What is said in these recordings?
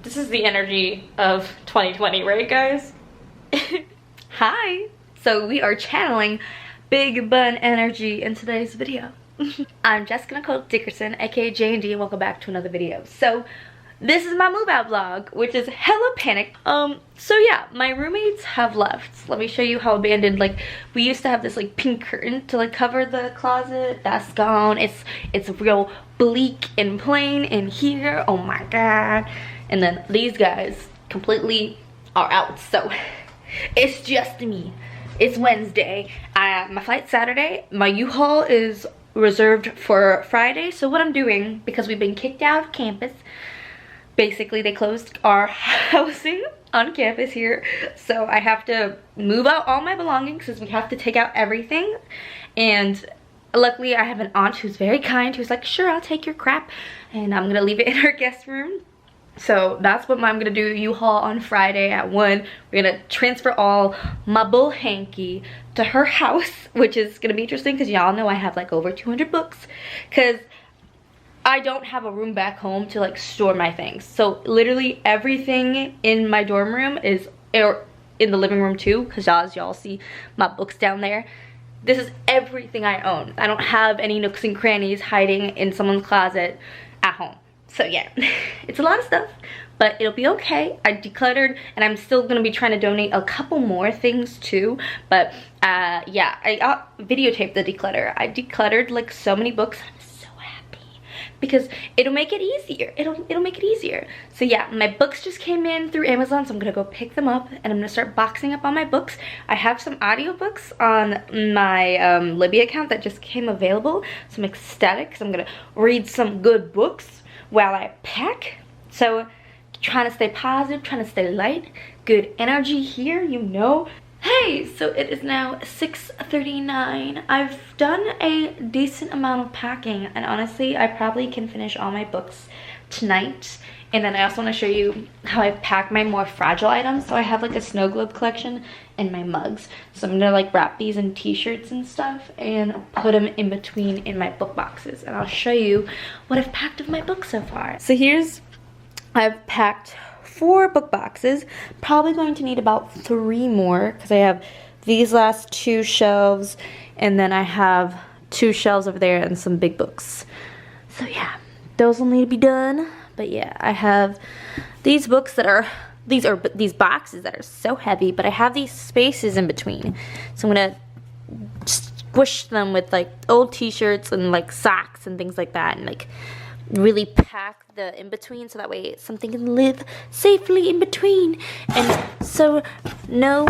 This is the energy of 2020, right guys? Hi! So we are channeling big bun energy in today's video. I'm Jessica Nicole Dickerson, aka JND, and welcome back to another video. So this is my move out vlog, which is hella panic. So yeah, my roommates have left. Let me show you how abandoned, like, we used to have this like pink curtain to like cover the closet. That's gone. It's real bleak and plain in here. Oh my god. And then these guys completely are out. So it's just me. It's Wednesday. My flight's Saturday. My U-Haul is reserved for Friday. So what I'm doing, because we've been kicked out of campus, basically they closed our housing on campus here, so I have to move out all my belongings because we have to take out everything. And luckily I have an aunt who's very kind, who's like, sure, I'll take your crap, and I'm gonna leave it in her guest room. So that's what I'm gonna do. U-Haul on Friday at 1. We're gonna transfer all my bull hanky to her house, which is gonna be interesting because y'all know I have like over 200 books, because I don't have a room back home to like store my things. So literally everything in my dorm room is, or in the living room too, because as y'all see my books down there, this is everything I own. I don't have any nooks and crannies hiding in someone's closet at home. So yeah, it's a lot of stuff, but it'll be okay. I decluttered, and I'm still gonna be trying to donate a couple more things too. But yeah, I videotaped the declutter. I decluttered like so many books. Because it'll make it easier. It'll make it easier. So yeah, my books just came in through Amazon, so I'm gonna go pick them up and I'm gonna start boxing up all my books. I have some audiobooks on my Libby account that just came available, so I'm ecstatic because I'm gonna read some good books while I pack. So trying to stay positive, trying to stay light, good energy here, you know. Hey, so it is now 6:39. I've done a decent amount of packing, and honestly, I probably can finish all my books tonight. And then I also want to show you how I pack my more fragile items. So I have like a snow globe collection and my mugs. So I'm gonna like wrap these in t-shirts and stuff and put them in between in my book boxes. And I'll show you what I've packed of my books so far. So I've packed 4 book boxes. Probably going to need about 3 more because I have these last 2 shelves, and then I have 2 shelves over there and some big books. So yeah, those will need to be done. But yeah, I have these books that are these boxes that are so heavy, but I have these spaces in between. So I'm gonna squish them with like old t-shirts and like socks and things like that, and like really pack the in between so that way something can live safely in between, and so no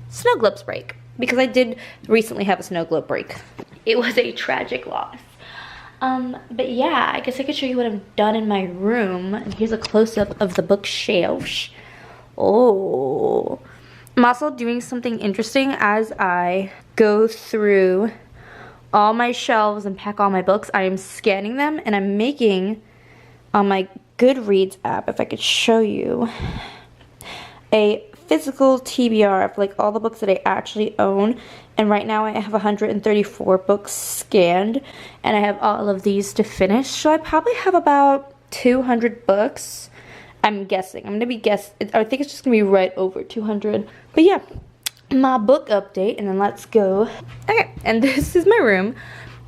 snow globes break, because I did recently have a snow globe break. It was a tragic loss. But yeah, I guess I could show you what I've done in my room, and here's a close-up of the bookshelves. Oh, I'm also doing something interesting as I go through all my shelves and pack all my books. I am scanning them, and I'm making on my Goodreads app, if I could show you, a physical TBR of like all the books that I actually own. And right now I have 134 books scanned, and I have all of these to finish. So I probably have about 200 books. I'm guessing. I think it's just gonna be right over 200. But yeah, my book update, and then let's go. Okay, and this is my room.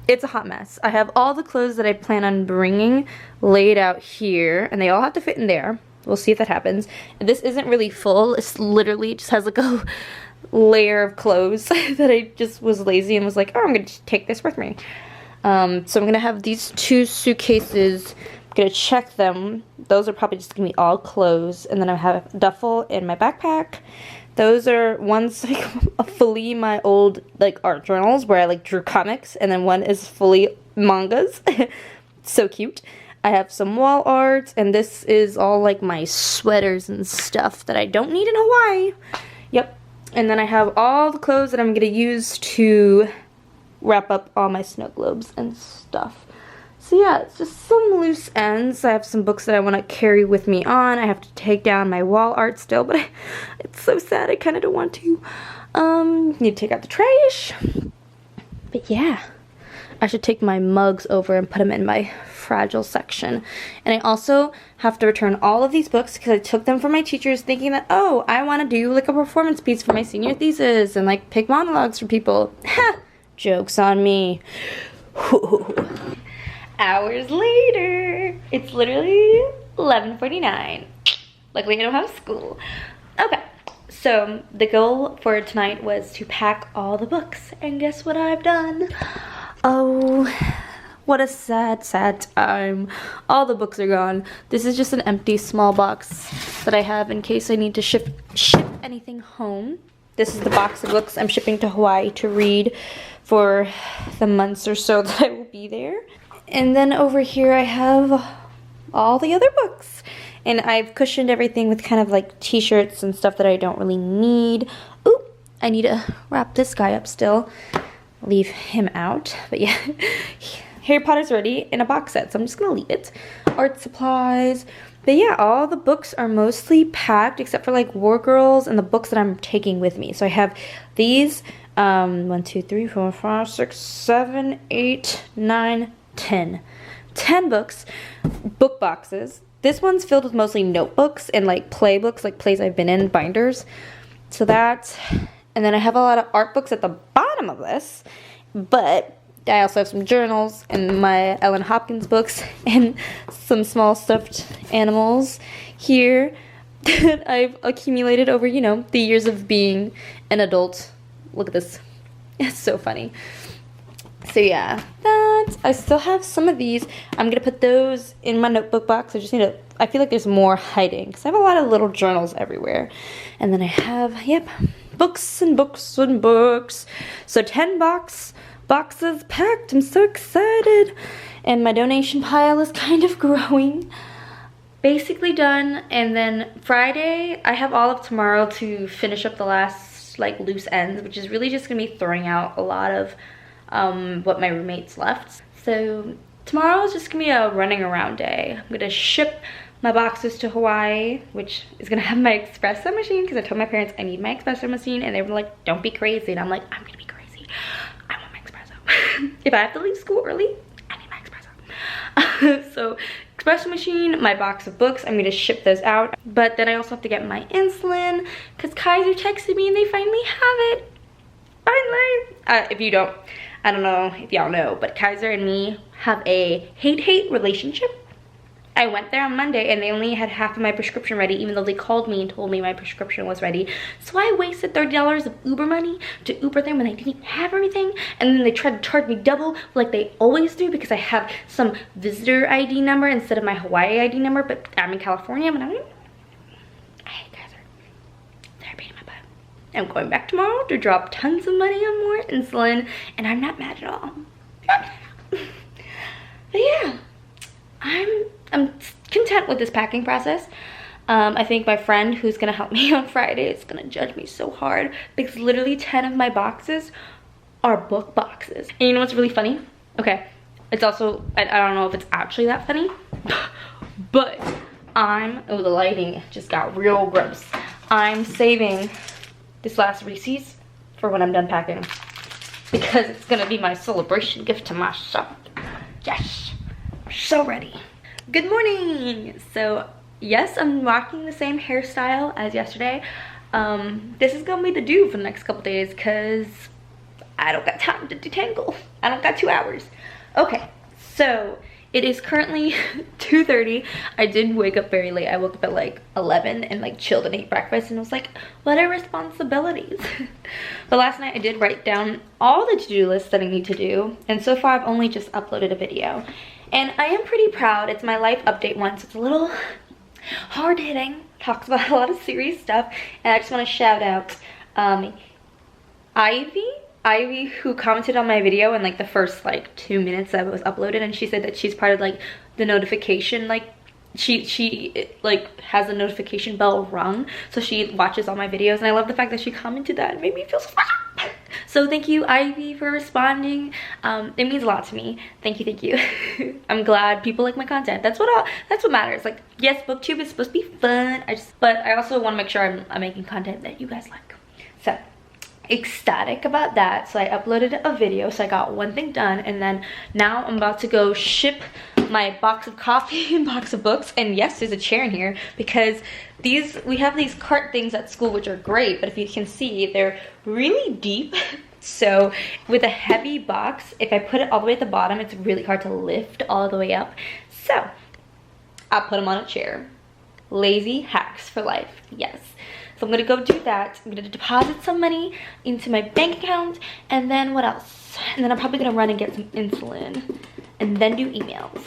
It's a hot mess. I have all the clothes that I plan on bringing laid out here, and they all have to fit in there. We'll see if that happens. And this isn't really full. It's literally just has like a layer of clothes that I just was lazy and was like, oh, I'm gonna just take this with me. So I'm gonna have these 2 suitcases. I'm gonna check them. Those are probably just gonna be all clothes, and then I have a duffel in my backpack. Those are, one's like fully my old like art journals where I like drew comics, and then one is fully mangas. So cute. I have some wall art, and this is all like my sweaters and stuff that I don't need in Hawaii. Yep. And then I have all the clothes that I'm gonna use to wrap up all my snow globes and stuff. So yeah, it's just some loose ends. I have some books that I want to carry with me on. I have to take down my wall art still, but it's so sad. I kind of don't want to. Need to take out the trash. But yeah, I should take my mugs over and put them in my fragile section. And I also have to return all of these books because I took them from my teachers thinking that, oh, I want to do like a performance piece for my senior thesis and like pick monologues for people. Ha! Joke's on me. Hours later, it's literally 11:49. Luckily I don't have school. Okay, so the goal for tonight was to pack all the books, and guess what I've done? Oh, what a sad time. All the books are gone. This is just an empty small box that I have in case I need to ship anything home. This is the box of books I'm shipping to Hawaii to read for the months or so that I will be there. And then over here I have all the other books. And I've cushioned everything with kind of like t-shirts and stuff that I don't really need. Ooh, I need to wrap this guy up still. Leave him out. But yeah, Harry Potter's ready in a box set, so I'm just gonna leave it. Art supplies. But yeah, all the books are mostly packed except for like War Girls and the books that I'm taking with me. So I have these 1, 2, 3, 4, 5, 6, 7, 8, 9, 10 books, book boxes. This one's filled with mostly notebooks and like playbooks, like plays I've been in, binders. So that, and then I have a lot of art books at the bottom of this, but I also have some journals and my Ellen Hopkins books and some small stuffed animals here that I've accumulated over, you know, the years of being an adult. Look at this. It's so funny. So yeah, I still have some of these. I'm going to put those in my notebook box. I just need to, I feel like there's more hiding because I have a lot of little journals everywhere. And then I have, yep, books and books and books. So 10 boxes packed. I'm so excited. And my donation pile is kind of growing. Basically done. And then Friday, I have all of tomorrow to finish up the last like loose ends, which is really just going to be throwing out a lot of what my roommates left. So tomorrow is just gonna be a running around day. I'm gonna ship my boxes to Hawaii, which is gonna have my espresso machine because I told my parents I need my espresso machine and they were like, don't be crazy. And I'm like, I'm gonna be crazy. I want my espresso. If I have to leave school early, I need my espresso. So espresso machine, my box of books, I'm gonna ship those out. But then I also have to get my insulin because Kaiser texted me and they finally have it. Finally. If you don't, I don't know if y'all know, but Kaiser and me have a hate-hate relationship. I went there on Monday and they only had half of my prescription ready, even though they called me and told me my prescription was ready. So I wasted $30 of Uber money to Uber them when I didn't even have everything. And then they tried to charge me double like they always do because I have some visitor ID number instead of my Hawaii ID number, but I'm in California and I hate Kaiser. They're a pain in my butt. I'm going back tomorrow to drop tons of money on more insulin, and I'm not mad at all. But yeah, I'm content with this packing process. I think my friend who's gonna help me on Friday is gonna judge me so hard because literally 10 of my boxes are book boxes. And you know what's really funny? Okay, it's also, I don't know if it's actually that funny, but oh, the lighting just got real gross. I'm saving this last Reese's for when I'm done packing because it's gonna be my celebration gift to myself. Yes, I'm so ready. Good morning. So yes, I'm rocking the same hairstyle as yesterday. This is gonna be the do for the next couple days because I don't got time to detangle. I don't got 2 hours. Okay, so it is currently 2:30. I did wake up very late. I woke up at like 11 and like chilled and ate breakfast and was like, what are responsibilities? But last night I did write down all the to-do lists that I need to do. And so far I've only just uploaded a video. And I am pretty proud. It's my life update one, so it's a little hard-hitting. Talks about a lot of serious stuff. And I just want to shout out Ivy, who commented on my video in like the first like 2 minutes that it was uploaded, and she said that she's part of like the notification, like she like has the notification bell rung, so she watches all my videos, and I love the fact that she commented that. It made me feel so special. So thank you, Ivy, for responding. It means a lot to me. Thank you. I'm glad people like my content. That's what matters. Like, yes, Booktube is supposed to be fun. But I also want to make sure I'm making content that you guys like. So ecstatic about that. So I uploaded a video, so I got one thing done, and then now I'm about to go ship my box of coffee and box of books, and yes, there's a chair in here because we have these cart things at school which are great, but if you can see, they're really deep. So with a heavy box, if I put it all the way at the bottom, it's really hard to lift all the way up. So I'll put them on a chair. Lazy hacks for life, yes. So I'm gonna go do that. I'm gonna deposit some money into my bank account, and then what else? And then I'm probably gonna run and get some insulin, and then do emails.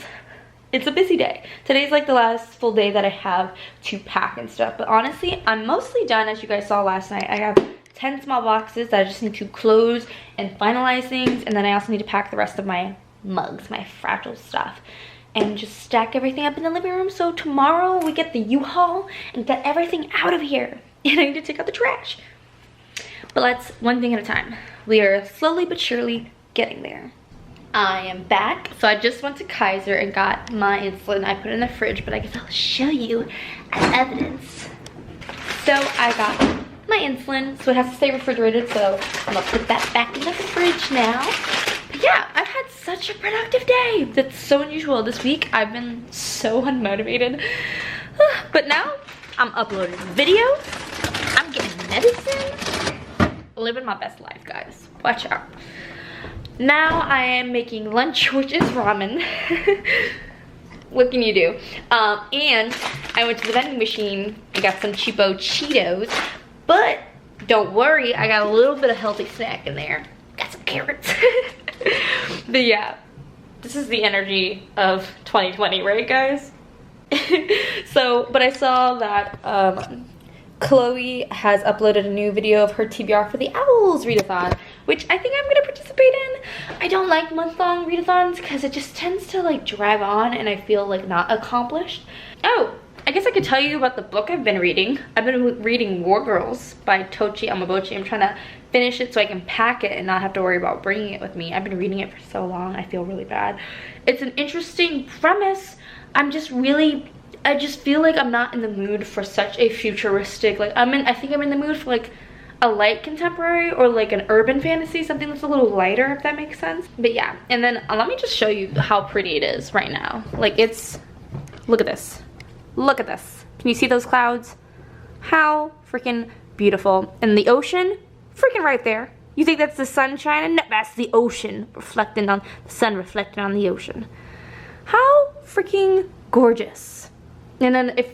It's a busy day. Today's like the last full day that I have to pack and stuff, but honestly, I'm mostly done. As you guys saw last night, I have 10 small boxes that I just need to close and finalize things, and then I also need to pack the rest of my mugs, my fragile stuff, and just stack everything up in the living room so tomorrow we get the U-Haul and get everything out of here. And I need to take out the trash. But let's one thing at a time. We are slowly but surely getting there. I am back. So I just went to Kaiser and got my insulin. I put it in the fridge, but I guess I'll show you as evidence. So I got my insulin, so it has to stay refrigerated, so I'm gonna put that back in the fridge now. But yeah, I've had such a productive day. That's so unusual. This week I've been so unmotivated. But now I'm uploading videos, I'm getting medicine, living my best life, guys. Watch out. Now I am making lunch, which is ramen. What can you do? And I went to the vending machine and got some cheapo Cheetos, but don't worry, I got a little bit of healthy snack in there. Got some carrots. But yeah, this is the energy of 2020, right, guys? So, but I saw that Chloe has uploaded a new video of her TBR for the Owls readathon, which I think I'm gonna participate in. I don't like month-long readathons because it just tends to like drag on and I feel like not accomplished. Oh, I guess I could tell you about the book I've been reading. I've been reading War Girls by Tochi Amabochi. I'm trying to finish it so I can pack it and not have to worry about bringing it with me. I've been reading it for so long, I feel really bad. It's an interesting premise. I just feel like I'm not in the mood for such a futuristic, like I think I'm in the mood for like a light contemporary or like an urban fantasy, something that's a little lighter, if that makes sense. But yeah, and then let me just show you how pretty it is right now. Like look at this. Look at this. Can you see those clouds? How freaking beautiful. And the ocean, freaking right there. You think that's the sun shining? No, that's the ocean reflecting on the sun, reflecting on the ocean. How freaking gorgeous. And then if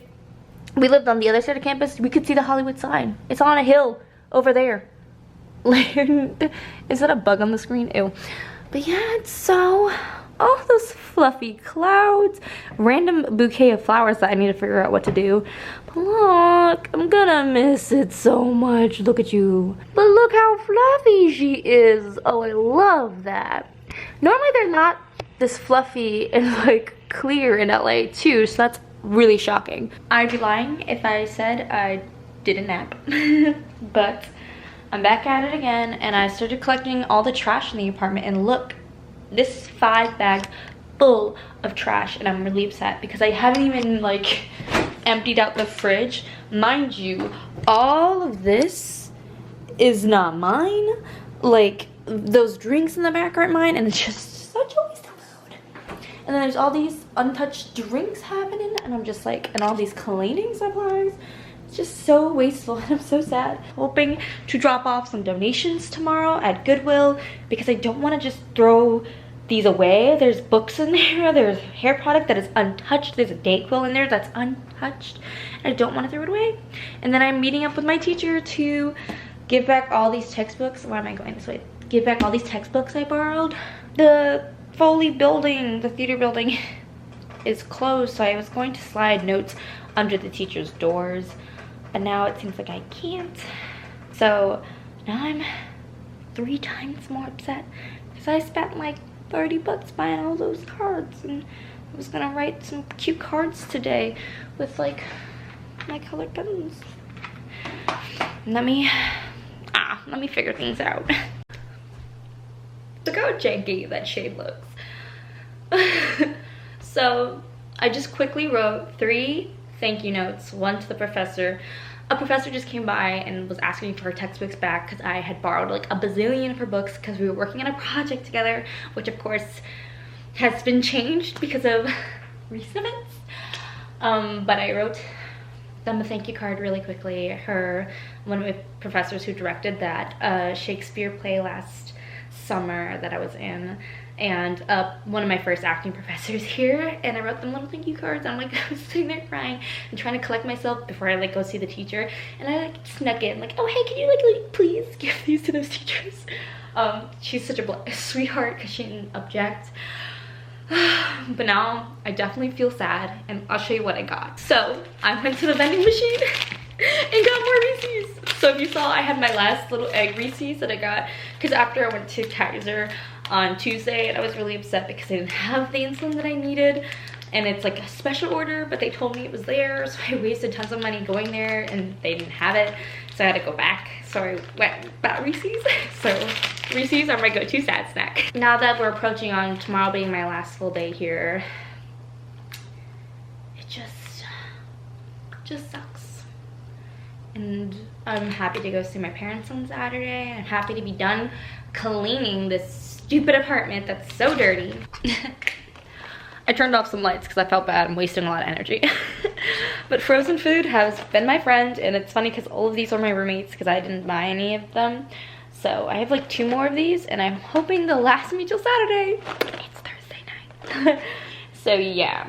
we lived on the other side of campus, we could see the Hollywood sign. It's on a hill over there. Is that a bug on the screen? Ew. But yeah, it's so, oh, those fluffy clouds. Random bouquet of flowers that I need to figure out what to do. But look, I'm gonna miss it so much. Look at you. But look how fluffy she is. Oh, I love that. Normally they're not this fluffy and like clear in LA too, so that's really shocking. I'd be lying if I said I didn't nap. But I'm back at it again, and I started collecting all the trash in the apartment, and look, this is 5 bags full of trash, and I'm really upset because I haven't even like emptied out the fridge. Mind you, all of this is not mine. Like those drinks in the back aren't mine, and it's just such a waste of food. And then there's all these untouched drinks happening, and I'm just like, and all these cleaning supplies. It's just so wasteful, and I'm so sad. Hoping to drop off some donations tomorrow at Goodwill because I don't want to just throw these away. There's books in there, there's hair product that is untouched, there's a Dayquil in there that's untouched, and I don't want to throw it away. And then I'm meeting up with my teacher to give back all these textbooks. Why am I going this way? Give back all these textbooks I borrowed. The Foley building, the theater building, is closed, so I was going to slide notes under the teacher's doors, but now it seems like I can't. So now I'm 3 times more upset because I spent like 30 bucks buying all those cards, and I was gonna write some cute cards today with like my colored pens. Let me figure things out. Look how janky that shade looks. So I just quickly wrote 3 thank you notes, 1 to the professor. A professor just came by and was asking me for her textbooks back because I had borrowed like a bazillion of her books because we were working on a project together, which of course has been changed because of recent events. But I wrote them a thank you card really quickly. One of my professors who directed that Shakespeare play last summer that I was in, and one of my first acting professors here, and I wrote them little thank you cards. I'm like, I was sitting there crying and trying to collect myself before I like go see the teacher, and I like snuck in like, oh hey, can you like please give these to those teachers. She's such a sweetheart because she didn't object. But now I definitely feel sad, and I'll show you what I got. So I went to the vending machine and got more Reese's. So if you saw, I had my last little egg Reese's that I got because after I went to Kaiser on Tuesday, and I was really upset because I didn't have the insulin that I needed, and it's like a special order, but they told me it was there, so I wasted tons of money going there and they didn't have it, so I had to go back. So I went and bought Reese's. So Reese's are my go-to sad snack. Now that we're approaching on tomorrow being my last full day here, it just sucks. And I'm happy to go see my parents on Saturday. I'm happy to be done cleaning this stupid apartment that's so dirty. I turned off some lights because I felt bad. I'm wasting a lot of energy. But frozen food has been my friend, and it's funny because all of these are my roommates because I didn't buy any of them. So I have like 2 more of these, and I'm hoping they'll last me till Saturday. It's Thursday night. So yeah,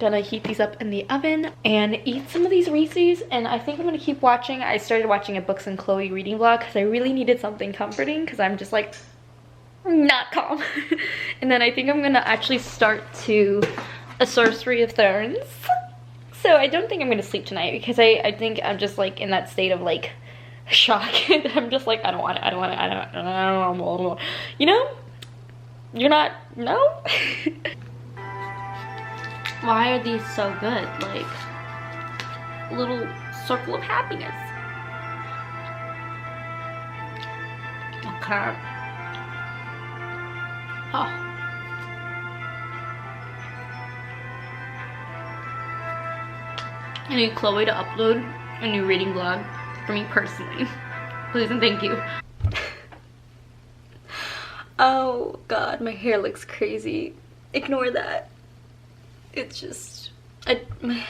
gonna heat these up in the oven and eat some of these Reese's, and I think I'm gonna keep watching. I started watching a Books and Chloe reading vlog because I really needed something comforting because I'm just like not calm. And then I think I'm gonna actually start to A Sorcery of Thorns. So I don't think I'm gonna sleep tonight because I think I'm just like in that state of like shock. I'm just like, I don't want it. You know? You're not, no? Why are these so good? Like, a little circle of happiness. Okay. Oh. I need Chloe to upload a new reading vlog for me personally. Please and thank you. Oh god, my hair looks crazy. Ignore that. It's just, I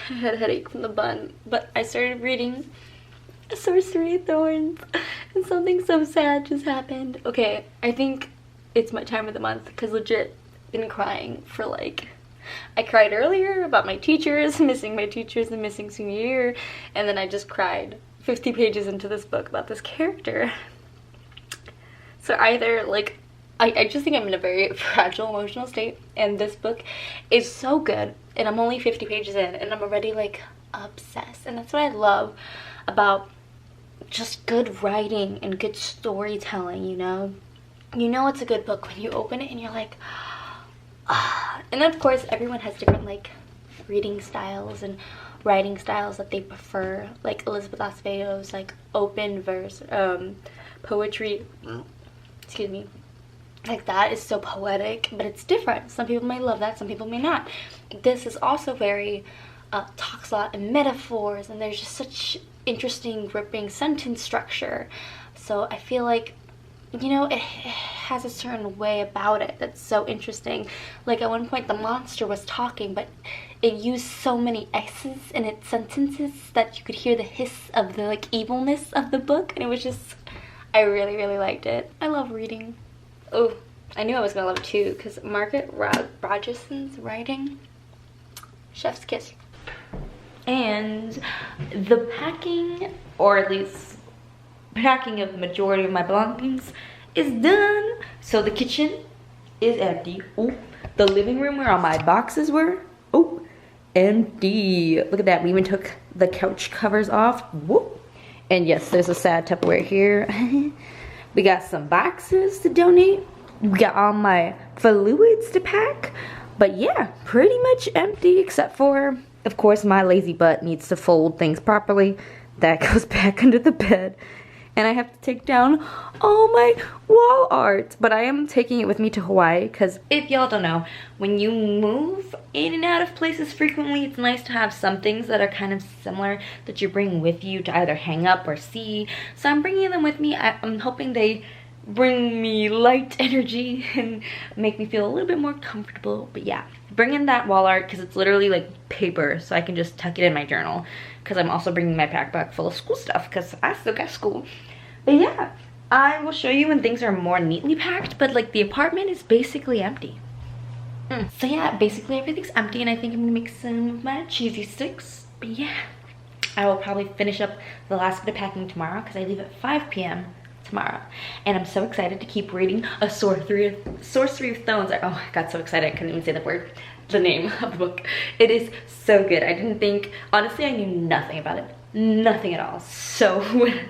had a headache from the bun, but I started reading A Sorcery of Thorns and something so sad just happened. Okay, I think it's my time of the month because legit been crying for like, I cried earlier about my teachers, missing my teachers and missing senior year, and then I just cried 50 pages into this book about this character. So either like, I just think I'm in a very fragile emotional state, and this book is so good, and I'm only 50 pages in and I'm already like obsessed. And that's what I love about just good writing and good storytelling, you know? You know it's a good book when you open it and you're like, ah. And of course everyone has different like reading styles and writing styles that they prefer. Like Elizabeth Acevedo's like open verse poetry, excuse me, like that is so poetic, but it's different. Some people may love that, some people may not. This is also very talks a lot in metaphors, and there's just such interesting gripping sentence structure. So I feel like, you know, it has a certain way about it that's so interesting. Like at one point the monster was talking, but it used so many S's in its sentences that you could hear the hiss of the like evilness of the book, and it was just, I really, really liked it. I love reading. Oh, I knew I was gonna love it too, because Margaret Rogerson's writing, chef's kiss. And the packing, or at least packing of the majority of my belongings is done. So the kitchen is empty. Oh, the living room where all my boxes were, oh, empty. Look at that, we even took the couch covers off. Whoop. And yes, there's a sad Tupperware here. We got some boxes to donate. We got all my fluids to pack. But yeah, pretty much empty except for, of course, my lazy butt needs to fold things properly. That goes back under the bed. And I have to take down all my wall art. But I am taking it with me to Hawaii because if y'all don't know, when you move in and out of places frequently, it's nice to have some things that are kind of similar that you bring with you to either hang up or see. So I'm bringing them with me. I'm hoping they bring me light energy and make me feel a little bit more comfortable. But yeah, bring in that wall art because it's literally like paper, so I can just tuck it in my journal, because I'm also bringing my backpack full of school stuff because I still got school. But yeah, I will show you when things are more neatly packed, but like the apartment is basically empty. So yeah, basically everything's empty, and I think I'm gonna make some of my cheesy sticks. But yeah, I will probably finish up the last bit of packing tomorrow because I leave at 5 p.m. tomorrow, and I'm so excited to keep reading A Sorcery of Thrones. Oh, I got so excited I couldn't even say the name of the book. It is so good. I didn't think, honestly, I knew nothing about it, nothing at all. So when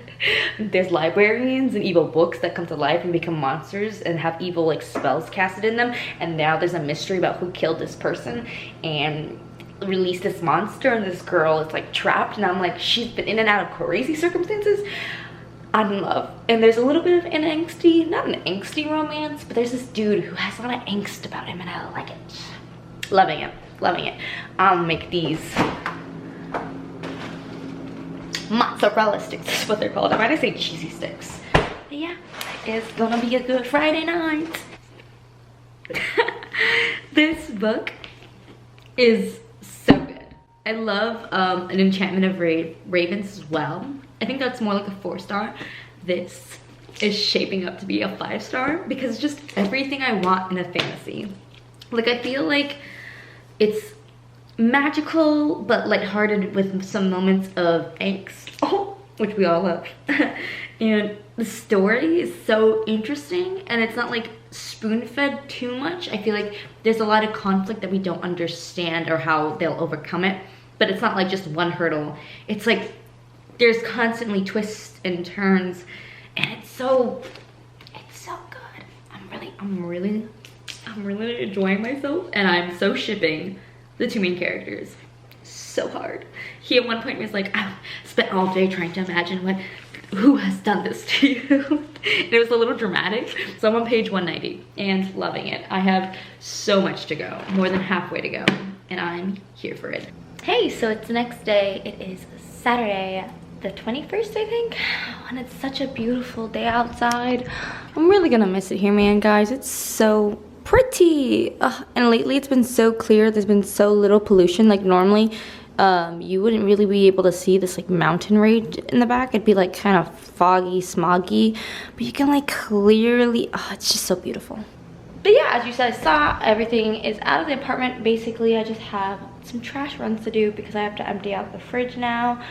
there's librarians and evil books that come to life and become monsters and have evil like spells casted in them, and now there's a mystery about who killed this person and release this monster, and this girl is like trapped, and I'm like, she's been in and out of crazy circumstances. I'm in love. And there's a little bit of an angsty, not an angsty romance, but there's this dude who has a lot of angst about him, and I like it. Loving it, loving it. I'll make these mozzarella sticks, that's what they're called. Why did I say cheesy sticks? But yeah, it's gonna be a good Friday night. This book is so good. I love An Enchantment of Ravens as well. I think that's more like a 4-star. This is shaping up to be a 5-star because it's just everything I want in a fantasy. Like, I feel like it's magical but lighthearted with some moments of angst, which we all love. And the story is so interesting, and it's not like spoon-fed too much. I feel like there's a lot of conflict that we don't understand or how they'll overcome it, but it's not like just one hurdle. It's like there's constantly twists and turns, and it's so good. I'm really enjoying myself, and I'm so shipping the 2 main characters so hard. He at one point was like, I spent all day trying to imagine who has done this to you. It was a little dramatic. So I'm on page 190 and loving it. I have so much to go, more than halfway to go, and I'm here for it. Hey, so it's the next day. It is Saturday, the 21st, I think, and it's such a beautiful day outside. I'm really gonna miss it here, man, guys. It's so pretty. And lately it's been so clear. There's been so little pollution. Like, normally you wouldn't really be able to see this like mountain range in the back. It'd be like kind of foggy, smoggy, but you can like clearly, it's just so beautiful. But yeah, as you guys saw, everything is out of the apartment. Basically, I just have some trash runs to do because I have to empty out the fridge now.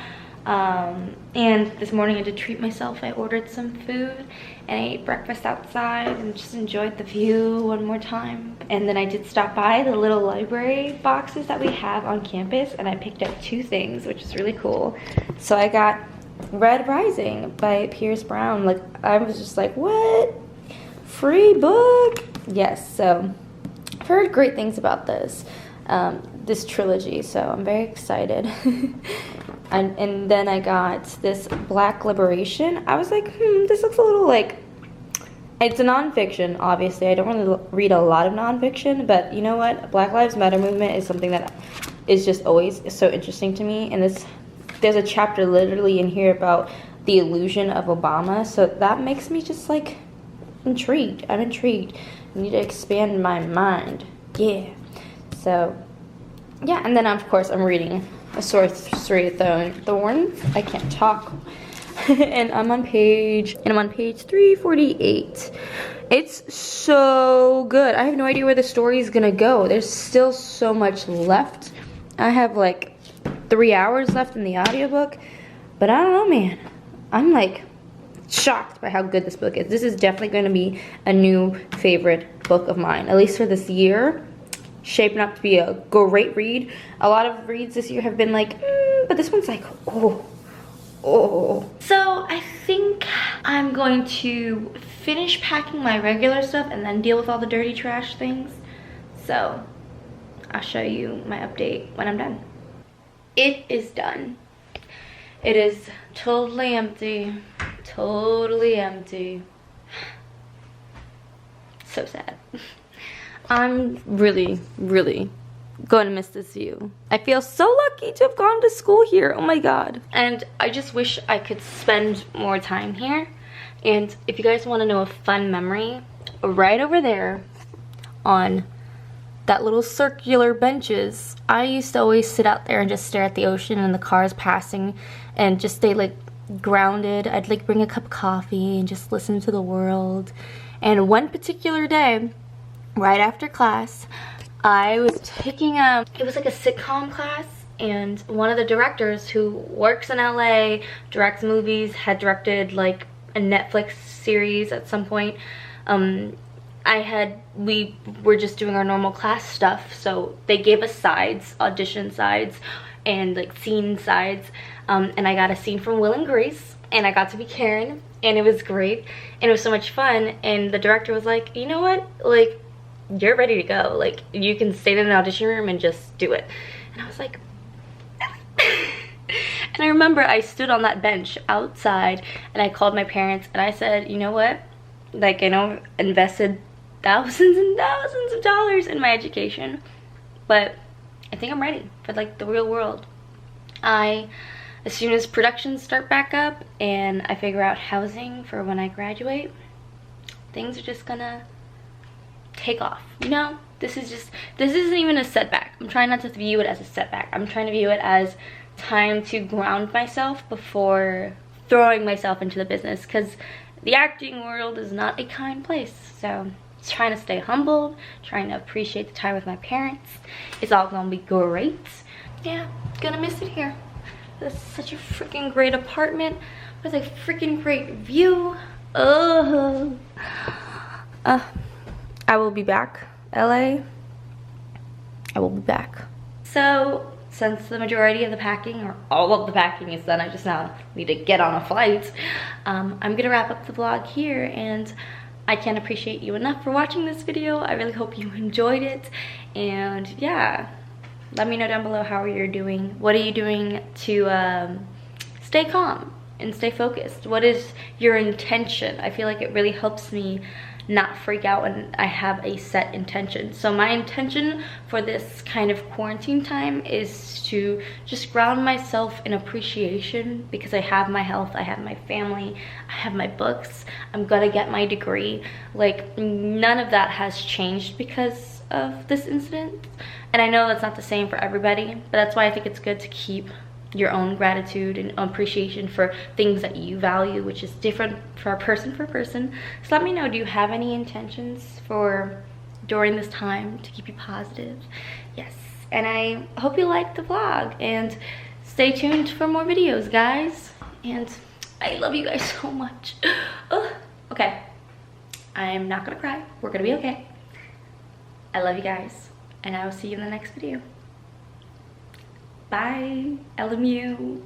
And this morning I did treat myself. I ordered some food and I ate breakfast outside and just enjoyed the view one more time. And then I did stop by the little library boxes that we have on campus, and I picked up 2 things, which is really cool. So I got Red Rising by Pierce Brown. Like, I was just like, what? Free book? Yes, so I've heard great things about this trilogy, so I'm very excited. And then I got this Black Liberation. I was like, this looks a little like, it's a nonfiction, obviously. I don't really read a lot of nonfiction, but you know what? Black Lives Matter movement is something that is just always so interesting to me. And there's a chapter literally in here about the illusion of Obama, so that makes me just like intrigued. I'm intrigued. I need to expand my mind. Yeah. So yeah, and then of course I'm reading A Sorcery of Thorns. I can't talk. and I'm on page 348. It's so good. I have no idea where the story is gonna go. There's still so much left. I have like 3 hours left in the audiobook, but I don't know, man. I'm like shocked by how good this book is. This is definitely going to be a new favorite book of mine, at least for this year. Shaping up to be a great read. A lot of reads this year have been like, but this one's like, oh. So I think I'm going to finish packing my regular stuff and then deal with all the dirty trash things. So I'll show you my update when I'm done. It is done. It is totally empty. Totally empty. So sad. I'm really going to miss this view. I feel so lucky to have gone to school here. Oh my god. And I just wish I could spend more time here And if you guys want to know a fun memory, right over there on that little circular benches, I used to always sit out there and just stare at the ocean and the cars passing and just stay like grounded. I'd like bring a cup of coffee and just listen to the world. And one particular day, right after class, I was taking it was like a sitcom class, and one of the directors who works in LA, directs movies, had directed like a Netflix series at some point. We were just doing our normal class stuff, so they gave us sides, audition sides, and like scene sides, and I got a scene from Will and Grace, and I got to be Karen, and it was great, and it was so much fun. And the director was like, you know what, like, you're ready to go, like, you can stay in an audition room and just do it. And I was like, and I remember I stood on that bench outside and I called my parents and I said, you know what, like, I know I invested thousands and thousands of dollars in my education, but I think I'm ready for like the real world. As soon as productions start back up and I figure out housing for when I graduate, things are just gonna take off, you know? This isn't even a setback. I'm trying not to view it as a setback. I'm trying to view it as time to ground myself before throwing myself into the business, because the acting world is not a kind place. So just trying to stay humbled, trying to appreciate the time with my parents. It's all gonna be great. Yeah, gonna miss it here. This is such a freaking great apartment with a freaking great view. I will be back, LA. I will be back. So since the majority of the packing, or all of the packing, is done, I just now need to get on a flight. I'm gonna wrap up the vlog here, and I can't appreciate you enough for watching this video. I really hope you enjoyed it, and yeah, let me know down below how you're doing. What are you doing to stay calm and stay focused? What is your intention? I feel like it really helps me not freak out when I have a set intention. So my intention for this kind of quarantine time is to just ground myself in appreciation, because I have my health, I have my family, I have my books, I'm gonna get my degree. Like, none of that has changed because of this incident. And I know that's not the same for everybody, but that's why I think it's good to keep your own gratitude and appreciation for things that you value, which is different for person. So let me know, do you have any intentions for during this time to keep you positive? Yes, and I hope you liked the vlog, and stay tuned for more videos, guys. And I love you guys so much. Okay, I'm not gonna cry, we're gonna be okay. I love you guys, and I will see you in the next video. Bye, LMU.